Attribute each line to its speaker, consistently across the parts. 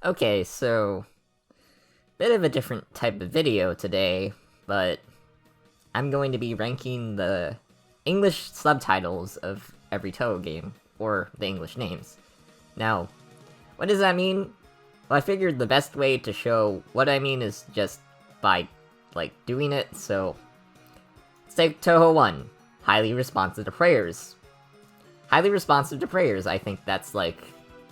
Speaker 1: Okay, so bit of a different type of video today, but I'm going to be ranking the English subtitles of every Touhou game, or the English names. Now, what does that mean? Well, I figured the best way to show what I mean is just by, doing it, so... Let's take Touhou 1, highly responsive to prayers. Highly responsive to prayers, I think that's,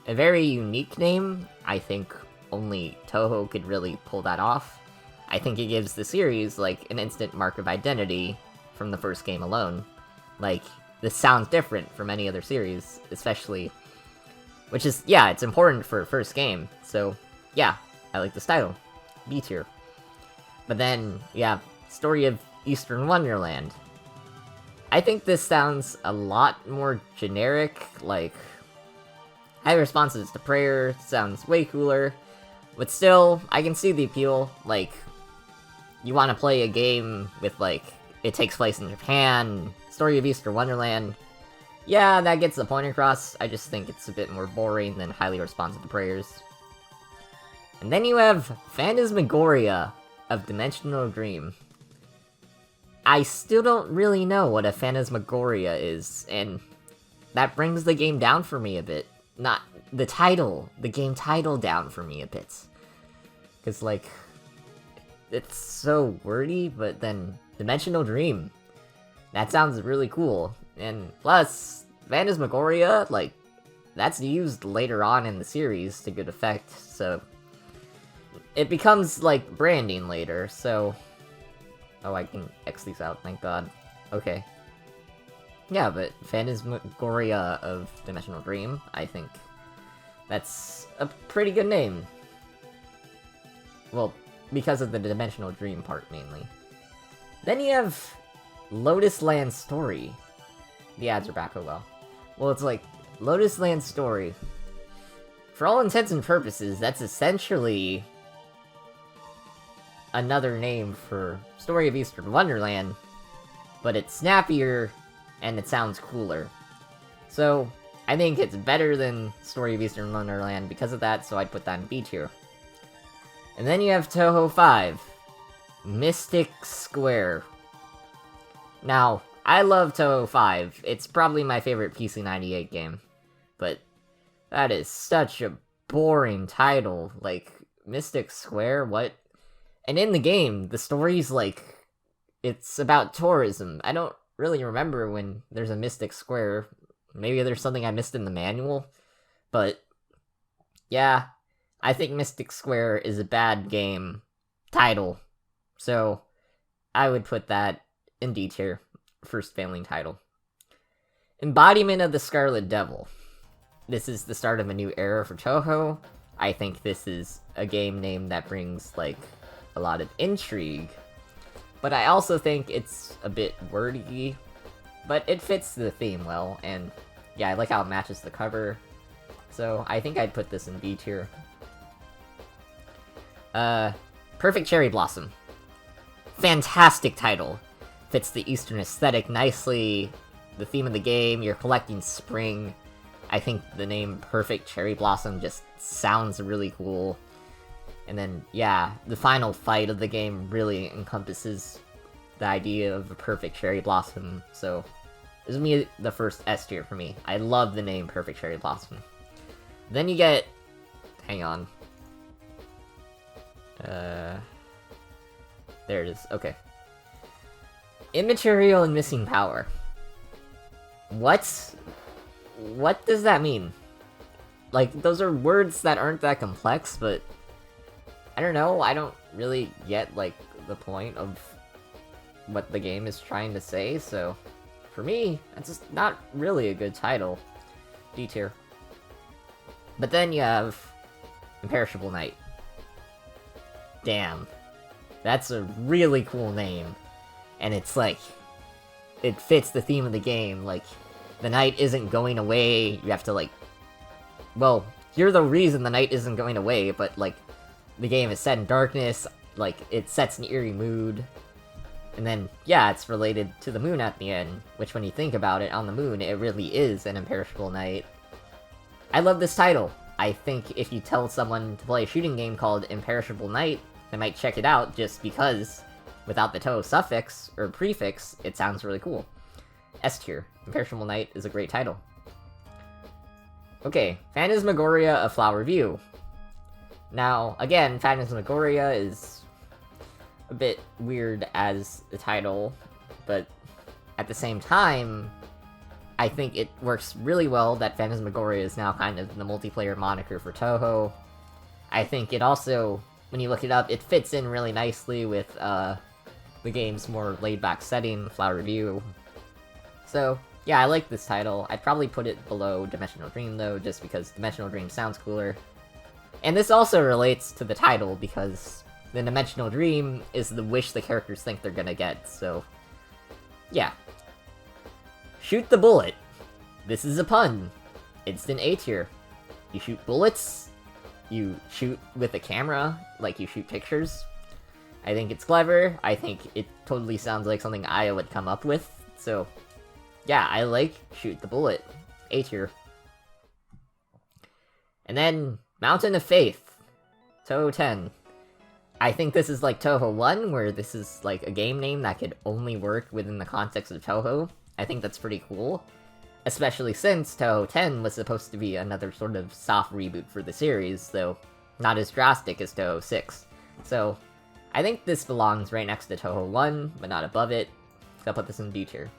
Speaker 1: a very unique name. I think only Touhou could really pull that off. I think it gives the series, an instant mark of identity from the first game alone. This sounds different from any other series, especially... Which is, yeah, it's important for a first game, so, yeah, I like this title. B tier. But then, yeah, Story of Eastern Wonderland. I think this sounds a lot more generic, high responses to prayer sounds way cooler, but still, I can see the appeal, you want to play a game with, it takes place in Japan, Story of Eastern Wonderland. Yeah, that gets the point across, I just think it's a bit more boring than highly responsive to prayers. And then you have Phantasmagoria of Dimensional Dream. I still don't really know what a Phantasmagoria is, and that brings the game down for me a bit. Not the title, the game title down for me a bit. Cause it's so wordy, but then Dimensional Dream. That sounds really cool. And plus, Phantasmagoria, that's used later on in the series to good effect, so... It becomes, branding later, so... Oh, I can X these out, thank god. Okay. Yeah, but Phantasmagoria of Dimensional Dream, I think that's a pretty good name. Well, because of the Dimensional Dream part, mainly. Then you have Lotus Land Story. The ads are back, oh well. Well, it's Lotus Land Story. For all intents and purposes, that's essentially another name for Story of Eastern Wonderland, but it's snappier, and it sounds cooler. So, I think it's better than Story of Eastern Wonderland because of that, so I'd put that in B tier. And then you have Touhou 5, Mystic Square. Now, I love Touhou 5, it's probably my favorite PC98 game, but that is such a boring title, Mystic Square, what? And in the game, the story's it's about tourism. I don't really remember when there's a Mystic Square. Maybe there's something I missed in the manual. But, yeah, I think Mystic Square is a bad game title. So, I would put that in D tier. First failing title. Embodiment of the Scarlet Devil. This is the start of a new era for Touhou. I think this is a game name that brings, a lot of intrigue. But I also think it's a bit wordy, but it fits the theme well, and yeah, I like how it matches the cover. So I think I'd put this in B tier. Perfect Cherry Blossom. Fantastic title. Fits the Eastern aesthetic nicely. The theme of the game, you're collecting spring. I think the name Perfect Cherry Blossom just sounds really cool. And then, yeah, the final fight of the game really encompasses the idea of a perfect cherry blossom, so this is me the first S tier for me. I love the name Perfect Cherry Blossom. Then you get... Hang on. There it is, okay. Immaterial and Missing Power. What? What does that mean? Those are words that aren't that complex, but... I don't know, I don't really get, the point of what the game is trying to say, so... For me, that's just not really a good title. D tier. But then you have... Imperishable Night. Damn. That's a really cool name. And it's it fits the theme of the game, the night isn't going away, you have to well, you're the reason the night isn't going away, but the game is set in darkness, it sets an eerie mood, and then, yeah, it's related to the moon at the end, which when you think about it, on the moon, it really is an imperishable night. I love this title. I think if you tell someone to play a shooting game called Imperishable Night, they might check it out just because, without the Touhou suffix, or prefix, it sounds really cool. S tier. Imperishable Night is a great title. Okay, Phantasmagoria: A Flower View. Now, again, Phantasmagoria is a bit weird as the title, but at the same time, I think it works really well that Phantasmagoria is now kind of the multiplayer moniker for Touhou. I think it also, when you look it up, it fits in really nicely with the game's more laid-back setting, Flower View. So, yeah, I like this title. I'd probably put it below Dimensional Dream, though, just because Dimensional Dream sounds cooler. And this also relates to the title, because the Dimensional Dream is the wish the characters think they're gonna get, so... yeah. Shoot the bullet. This is a pun. Instant A tier. You shoot bullets, you shoot with a camera, like you shoot pictures. I think it's clever, I think it totally sounds like something I would come up with, so... yeah, I like Shoot the Bullet. A tier. And then, Mountain of Faith. Touhou 10. I think this is like Touhou 1, where this is like a game name that could only work within the context of Touhou. I think that's pretty cool. Especially since Touhou 10 was supposed to be another sort of soft reboot for the series, though not as drastic as Touhou 6. So, I think this belongs right next to Touhou 1, but not above it. So I'll put this in D tier.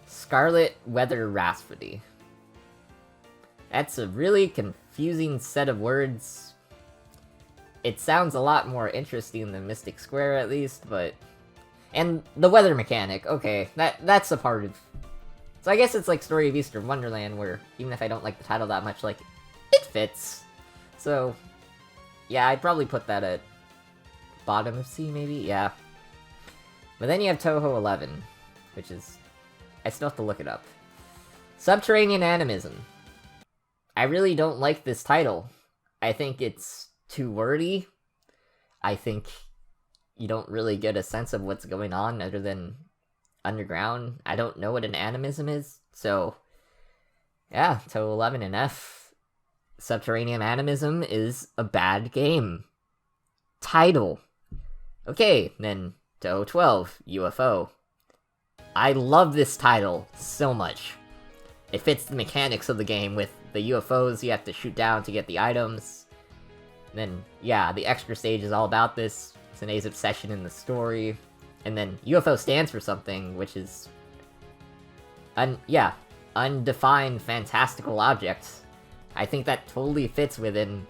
Speaker 1: Scarlet Weather Rhapsody. That's a really confusing set of words. It sounds a lot more interesting than Mystic Square, at least, but... and the weather mechanic, okay, that's a part of... so I guess it's like Story of Eastern Wonderland, where even if I don't like the title that much, like, it fits. So, yeah, I'd probably put that at bottom of C, maybe? Yeah. But then you have Touhou 11, which is... I still have to look it up. Subterranean Animism. I really don't like this title. I think it's too wordy. I think you don't really get a sense of what's going on other than underground. I don't know what an animism is, so... yeah, Touhou 11 and F. Subterranean Animism is a bad game. Title. Okay, then Touhou 12, UFO. I love this title so much. It fits the mechanics of the game with the UFOs you have to shoot down to get the items. And then, yeah, the extra stage is all about this. Tsune's obsession in the story. And then UFO stands for something, which is... undefined fantastical objects. I think that totally fits within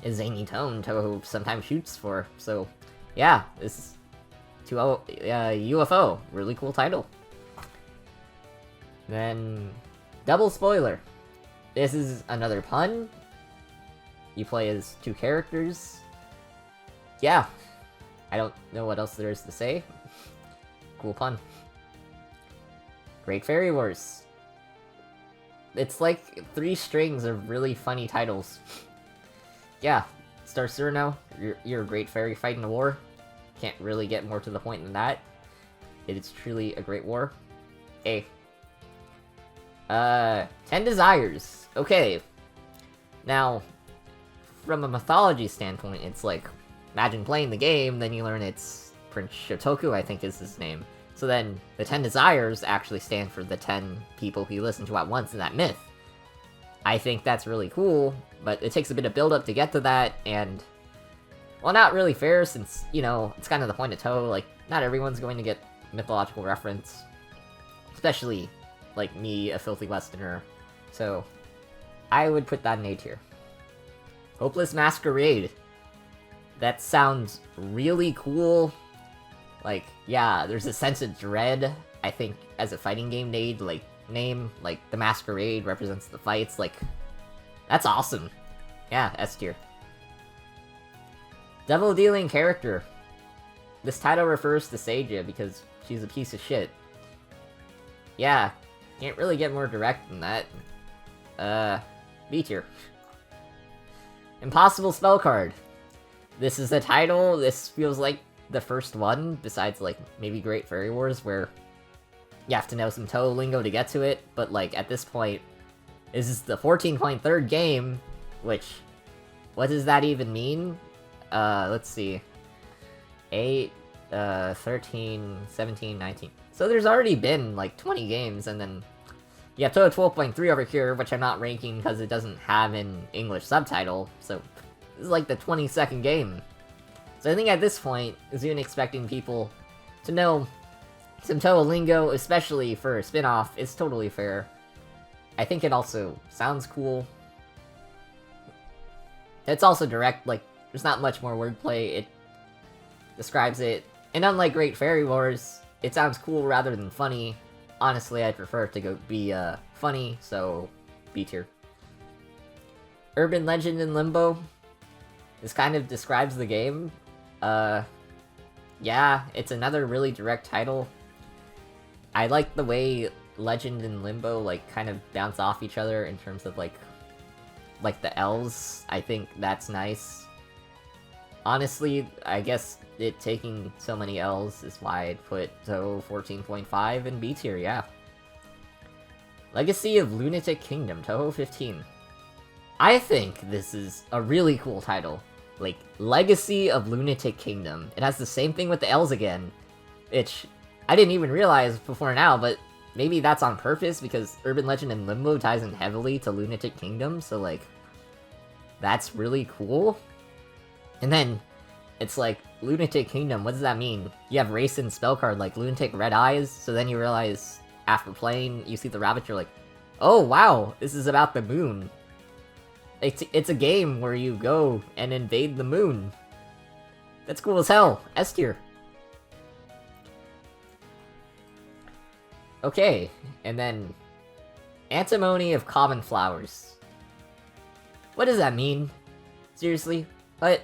Speaker 1: a zany tone Touhou sometimes shoots for. So, yeah, this is... UFO. Really cool title. Then, double spoiler. This is another pun. You play as two characters. Yeah. I don't know what else there is to say. Cool pun. Great Fairy Wars. It's like 3 strings of really funny titles. Yeah. Star Cyrano, you're a great fairy fighting a war. Can't really get more to the point than that. It is truly a great war. A. 10 Desires. Okay. Now, from a mythology standpoint, it's like, imagine playing the game, then you learn it's Prince Shotoku, I think is his name. So then, the 10 Desires actually stand for the 10 people he listened to at once in that myth. I think that's really cool, but it takes a bit of build-up to get to that, and... well, not really fair, since, you know, it's kind of the point of Touhou, like, not everyone's going to get mythological reference. Especially, like, me, a filthy Westerner. So, I would put that in A tier. Hopeless Masquerade. That sounds really cool. Like, yeah, there's a sense of dread, I think, as a fighting game name, like, the Masquerade represents the fights, like, that's awesome. Yeah, S tier. Devil Dealing Character. This title refers to Seija because she's a piece of shit. Yeah, can't really get more direct than that. B tier. Impossible Spell Card. This is the title, this feels like the first one, besides, like, maybe Great Fairy Wars, where you have to know some Touhou lingo to get to it, but, like, at this point, This is the 14.3rd game, which, what does that even mean? Let's see. 8, 13, 17, 19. So there's already been, like, 20 games, and then you have Touhou 12.3 over here, which I'm not ranking because it doesn't have an English subtitle, so this is like the 22nd game. So I think at this point, is even expecting people to know some Touhou lingo, especially for a spin-off, is totally fair. I think it also sounds cool. It's also direct, like, there's not much more wordplay, it describes it. And unlike Great Fairy Wars, it sounds cool rather than funny. Honestly, I'd prefer it to be funny, so B tier. Urban Legend in Limbo. This kind of describes the game. Yeah, it's another really direct title. I like the way Legend and Limbo, like, kind of bounce off each other in terms of, like the L's. I think that's nice. Honestly, I guess it taking so many L's is why I'd put Touhou 14.5 in B tier, yeah. Legacy of Lunatic Kingdom, Touhou 15. I think this is a really cool title. Like, Legacy of Lunatic Kingdom. It has the same thing with the L's again, which I didn't even realize before now, but maybe that's on purpose because Urban Legend and Limbo ties in heavily to Lunatic Kingdom, so like, that's really cool. And then, it's like, Lunatic Kingdom, what does that mean? You have race and spell card like Lunatic Red Eyes, so then you realize, after playing, you see the rabbit, you're like, oh wow, this is about the moon. It's a game where you go and invade the moon. That's cool as hell. S tier. Okay, and then Antimony of Common Flowers. What does that mean? Seriously? What?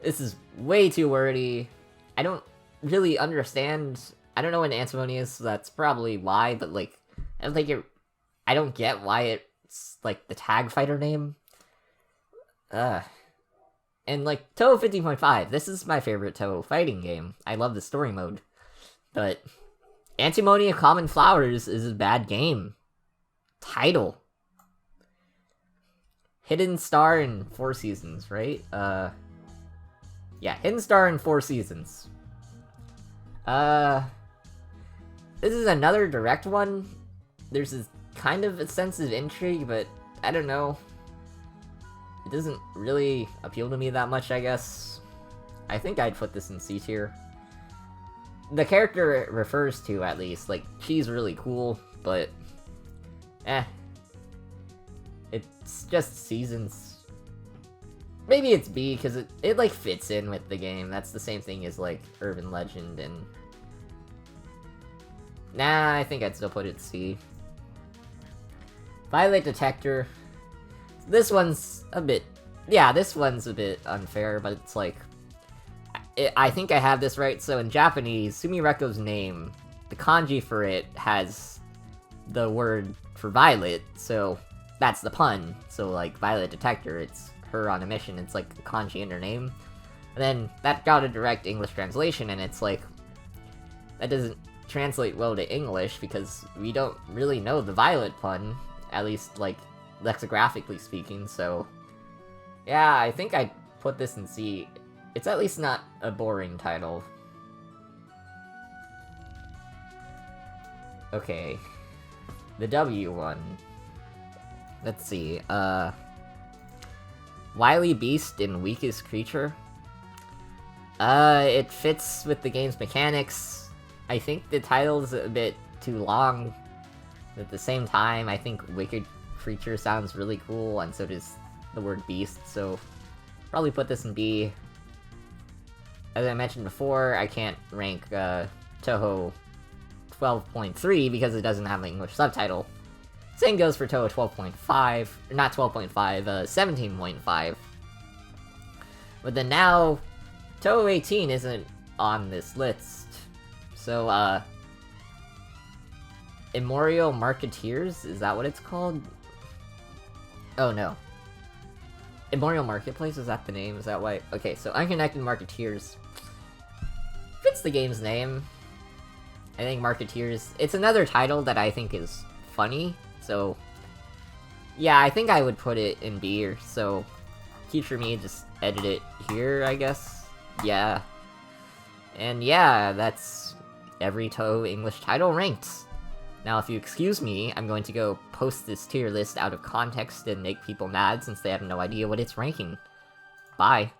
Speaker 1: This is way too wordy. I don't really understand. I don't know what an antimony is, so that's probably why, but like, I don't think I don't get why it's like the tag fighter name. And like, Touhou 15.5, this is my favorite Touhou fighting game. I love the story mode. But Antimony of Common Flowers is a bad game. Title. Hidden Star in 4 Seasons, right? Yeah, Hidden Star in 4 Seasons. This is another direct one. There's this kind of a sense of intrigue, but I don't know. It doesn't really appeal to me that much, I guess. I think I'd put this in C tier. The character it refers to, at least, like, she's really cool, but it's just Seasons. Maybe it's B, because it like, fits in with the game. That's the same thing as, like, Urban Legend, and nah, I think I'd still put it C. Violet Detector. This one's a bit... Yeah, this one's a bit unfair, but it's like... I think I have this right, so in Japanese, Sumireko's name, the kanji for it has the word for violet, so that's the pun. So, like, Violet Detector, it's her on a mission, it's like a kanji in her name. And then that got a direct English translation, and it's like... That doesn't translate well to English, because we don't really know the violet pun, at least, like, lexicographically speaking, so... Yeah, I think I'd put this in C. It's at least not a boring title. Okay. The W one. Let's see, Wily Beast and Weakest Creature. It fits with the game's mechanics. I think the title's a bit too long. At the same time, I think Wicked Creature sounds really cool, and so does the word beast, so probably put this in B. As I mentioned before, I can't rank Touhou 12.3 because it doesn't have an English subtitle. Same goes for Touhou 12.5, not 12.5, 17.5. But then now, Touhou 18 isn't on this list. So, Immemorial Marketeers? Is that what it's called? Oh no. Immemorial Marketplace, is that the name? Is that why? Okay, so Unconnected Marketeers fits the game's name. I think Marketeers... It's another title that I think is funny, so Yeah, I think I would put it in B, or so Teacher Me, just edit it here, I guess? Yeah. And yeah, that's every Touhou English title ranked. Now, if you excuse me, I'm going to go post this tier list out of context and make people mad since they have no idea what it's ranking. Bye.